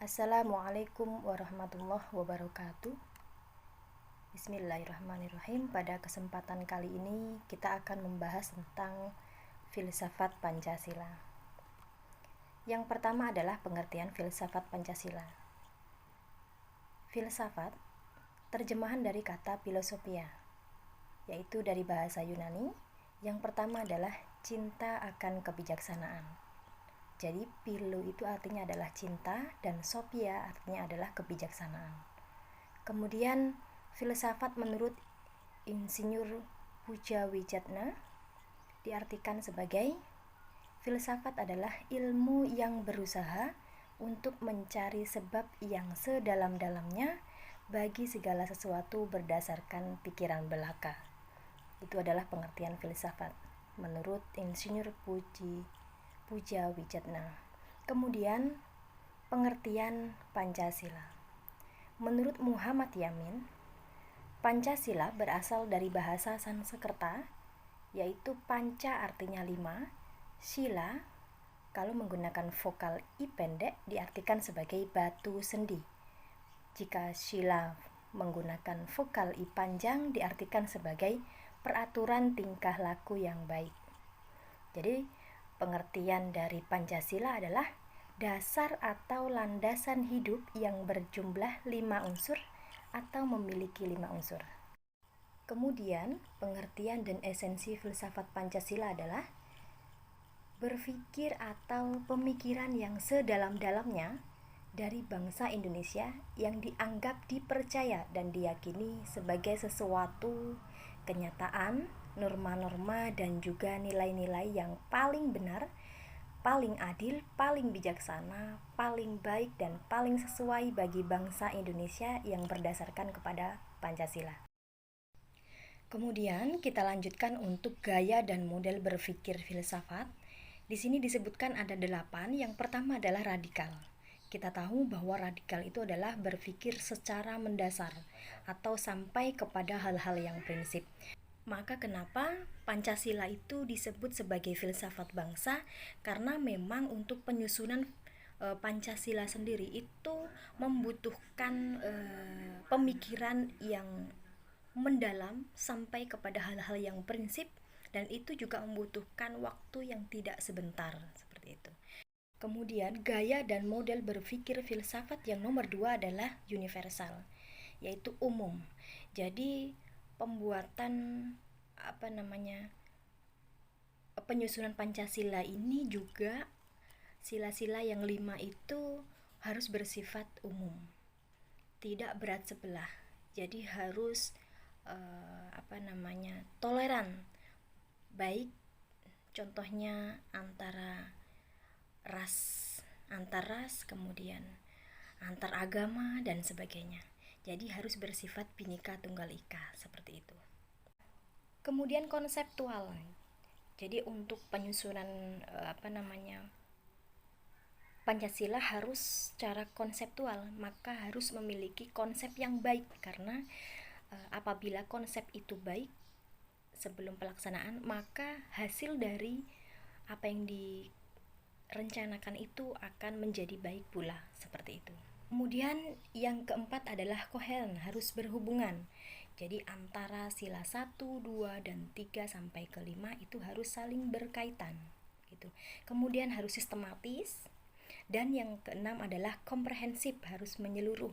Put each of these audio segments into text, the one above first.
Assalamualaikum warahmatullahi wabarakatuh. Bismillahirrahmanirrahim. Pada kesempatan kali ini kita akan membahas tentang filsafat Pancasila. Yang pertama adalah pengertian filsafat Pancasila. Filsafat terjemahan dari kata filosofia, yaitu dari bahasa Yunani. Yang pertama adalah cinta akan kebijaksanaan. Jadi philo itu artinya adalah cinta dan sophia artinya adalah kebijaksanaan. Kemudian filsafat menurut Insinyur Pujawijatna diartikan sebagai filsafat adalah ilmu yang berusaha untuk mencari sebab yang sedalam-dalamnya bagi segala sesuatu berdasarkan pikiran belaka. Itu adalah pengertian filsafat menurut Insinyur Pujawijatna. Kemudian pengertian Pancasila. Menurut Muhammad Yamin, Pancasila berasal dari bahasa Sanskerta, yaitu panca artinya 5, sila kalau menggunakan vokal i pendek diartikan sebagai batu sendi. Jika sila menggunakan vokal i panjang diartikan sebagai peraturan tingkah laku yang baik. Jadi pengertian dari Pancasila adalah dasar atau landasan hidup yang berjumlah 5 unsur atau memiliki 5 unsur. Kemudian, pengertian dan esensi filsafat Pancasila adalah berpikir atau pemikiran yang sedalam-dalamnya dari bangsa Indonesia yang dianggap dipercaya dan diyakini sebagai sesuatu kenyataan, norma-norma dan juga nilai-nilai yang paling benar, paling adil, paling bijaksana, paling baik dan paling sesuai bagi bangsa Indonesia yang berdasarkan kepada Pancasila. Kemudian kita lanjutkan untuk gaya dan model berpikir filsafat. Di sini disebutkan ada 8. Yang pertama adalah radikal. Kita tahu bahwa radikal itu adalah berpikir secara mendasar atau sampai kepada hal-hal yang prinsip. Maka kenapa Pancasila itu disebut sebagai filsafat bangsa? Karena memang untuk penyusunan Pancasila sendiri itu membutuhkan pemikiran yang mendalam sampai kepada hal-hal yang prinsip, dan itu juga membutuhkan waktu yang tidak sebentar seperti itu. Kemudian gaya dan model berpikir filsafat yang nomor 2 adalah universal, yaitu umum. Jadi pembuatan penyusunan Pancasila ini juga sila-sila yang 5 itu harus bersifat umum, tidak berat sebelah. Jadi harus toleran, baik contohnya antar ras, kemudian antar agama dan sebagainya. Jadi harus bersifat Bhinneka Tunggal Ika seperti itu. Kemudian konseptual. Jadi untuk penyusunan Pancasila harus secara konseptual, maka harus memiliki konsep yang baik, karena apabila konsep itu baik sebelum pelaksanaan, maka hasil dari apa yang direncanakan itu akan menjadi baik pula, seperti itu. Kemudian yang keempat adalah koheren, harus berhubungan. Jadi antara sila 1, 2, dan 3 sampai ke 5 itu harus saling berkaitan gitu. Kemudian harus sistematis, dan yang keenam adalah komprehensif, harus menyeluruh.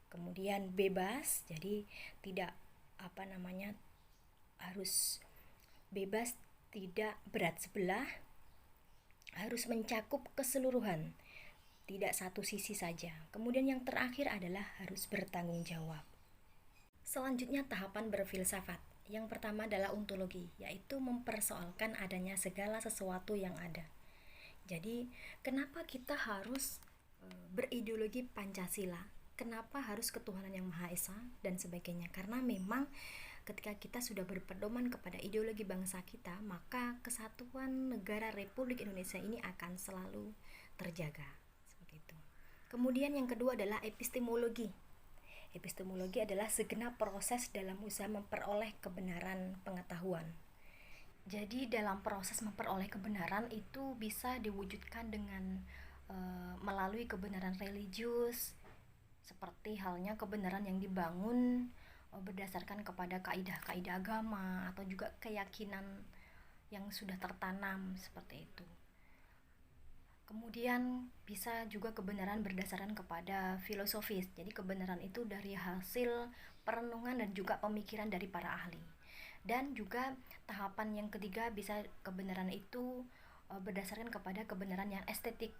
Kemudian bebas, jadi tidak harus bebas, tidak berat sebelah, harus mencakup keseluruhan, tidak satu sisi saja. Kemudian yang terakhir adalah harus bertanggung jawab. Selanjutnya tahapan berfilsafat. Yang pertama adalah ontologi, yaitu mempersoalkan adanya segala sesuatu yang ada. Jadi kenapa kita harus berideologi Pancasila? Kenapa harus ketuhanan yang Maha Esa dan sebagainya? Karena memang ketika kita sudah berpedoman kepada ideologi bangsa kita, maka kesatuan negara Republik Indonesia ini akan selalu terjaga. Seperti itu. Kemudian yang kedua adalah epistemologi. Epistemologi adalah segenap proses dalam usaha memperoleh kebenaran pengetahuan. Jadi dalam proses memperoleh kebenaran itu bisa diwujudkan dengan melalui kebenaran religius, seperti halnya kebenaran yang dibangun berdasarkan kepada kaidah-kaidah agama atau juga keyakinan yang sudah tertanam seperti itu. Kemudian bisa juga kebenaran berdasarkan kepada filosofis. Jadi kebenaran itu dari hasil perenungan dan juga pemikiran dari para ahli. Dan juga tahapan yang ketiga bisa kebenaran itu berdasarkan kepada kebenaran yang estetik.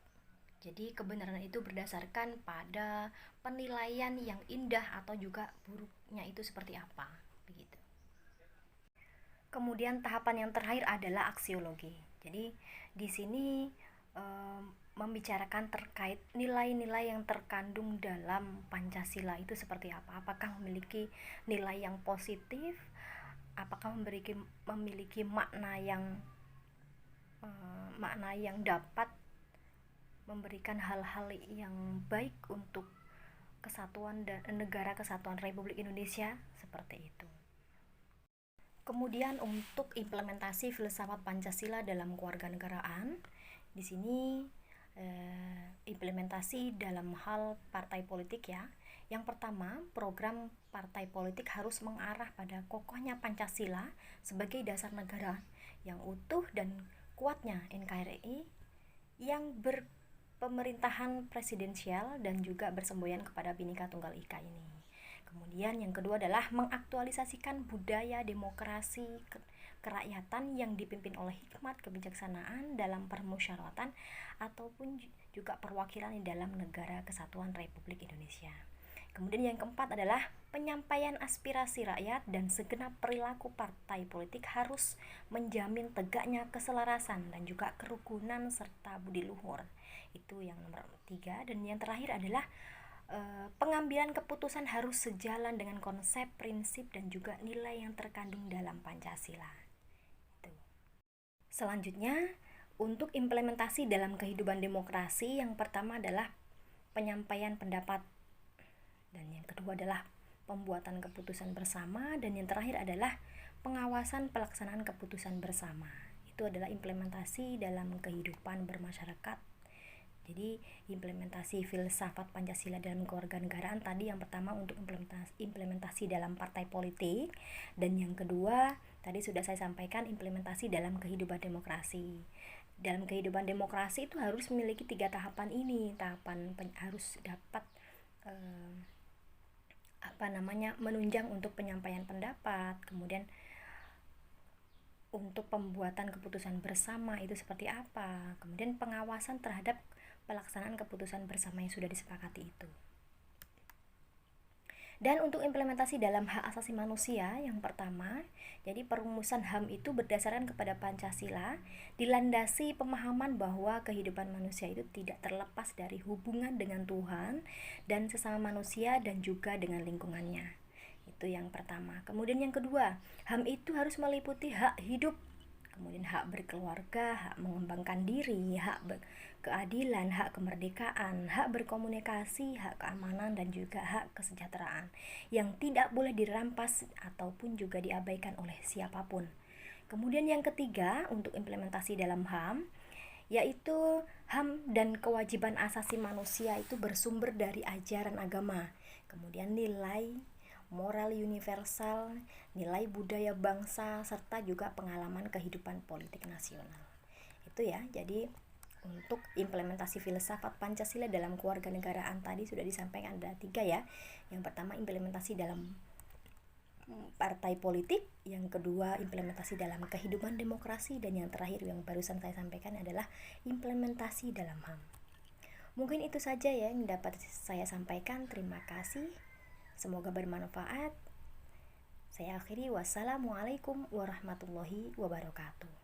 Jadi kebenaran itu berdasarkan pada penilaian yang indah atau juga buruknya itu seperti apa, begitu. Kemudian tahapan yang terakhir adalah aksiologi. Jadi di sini membicarakan terkait nilai-nilai yang terkandung dalam Pancasila itu seperti apa. Apakah memiliki nilai yang positif? Apakah memiliki makna yang dapat memberikan hal-hal yang baik untuk kesatuan dan negara kesatuan Republik Indonesia seperti itu. Kemudian untuk implementasi filsafat Pancasila dalam kewarganegaraan, di sini implementasi dalam hal partai politik ya. Yang pertama, program partai politik harus mengarah pada kokohnya Pancasila sebagai dasar negara yang utuh dan kuatnya NKRI yang berpemerintahan presidensial dan juga bersemboyan kepada Bhinneka Tunggal Ika ini. Kemudian yang kedua adalah mengaktualisasikan budaya demokrasi kerakyatan yang dipimpin oleh hikmat kebijaksanaan dalam permusyawaratan ataupun juga perwakilan di dalam negara kesatuan Republik Indonesia. Kemudian yang keempat adalah penyampaian aspirasi rakyat dan segenap perilaku partai politik harus menjamin tegaknya keselarasan dan juga kerukunan serta budi luhur. Itu yang nomor 3. Dan yang terakhir adalah pengambilan keputusan harus sejalan dengan konsep, prinsip, dan juga nilai yang terkandung dalam Pancasila. Itu. Selanjutnya, untuk implementasi dalam kehidupan demokrasi, yang pertama adalah penyampaian pendapat, dan yang kedua adalah pembuatan keputusan bersama, dan yang terakhir adalah pengawasan pelaksanaan keputusan bersama. Itu adalah implementasi dalam kehidupan bermasyarakat. Jadi implementasi filsafat Pancasila dalam kewarganegaraan tadi yang pertama untuk implementasi dalam partai politik, dan yang kedua tadi sudah saya sampaikan implementasi dalam kehidupan demokrasi. Dalam kehidupan demokrasi itu harus memiliki 3 tahapan ini. Harus dapat menunjang untuk penyampaian pendapat, kemudian untuk pembuatan keputusan bersama itu seperti apa, kemudian pengawasan terhadap pelaksanaan keputusan bersama yang sudah disepakati itu. Dan untuk implementasi dalam hak asasi manusia, yang pertama, jadi perumusan HAM itu berdasarkan kepada Pancasila, dilandasi pemahaman bahwa kehidupan manusia itu tidak terlepas dari hubungan dengan Tuhan dan sesama manusia dan juga dengan lingkungannya. Itu yang pertama. Kemudian yang kedua, HAM itu harus meliputi hak hidup, kemudian hak berkeluarga, hak mengembangkan diri, hak keadilan, hak kemerdekaan, hak berkomunikasi, hak keamanan, dan juga hak kesejahteraan yang tidak boleh dirampas ataupun juga diabaikan oleh siapapun. Kemudian yang ketiga untuk implementasi dalam HAM, yaitu HAM dan kewajiban asasi manusia itu bersumber dari ajaran agama, kemudian nilai moral universal, nilai budaya bangsa, serta juga pengalaman kehidupan politik nasional. Itu ya, jadi untuk implementasi filsafat Pancasila dalam kewarganegaraan tadi sudah disampaikan ada 3 ya. Yang pertama implementasi dalam partai politik, yang kedua implementasi dalam kehidupan demokrasi, dan yang terakhir yang barusan saya sampaikan adalah implementasi dalam HAM. Mungkin itu saja ya yang dapat saya sampaikan. Terima kasih. Semoga bermanfaat. Saya akhiri, wassalamualaikum warahmatullahi wabarakatuh.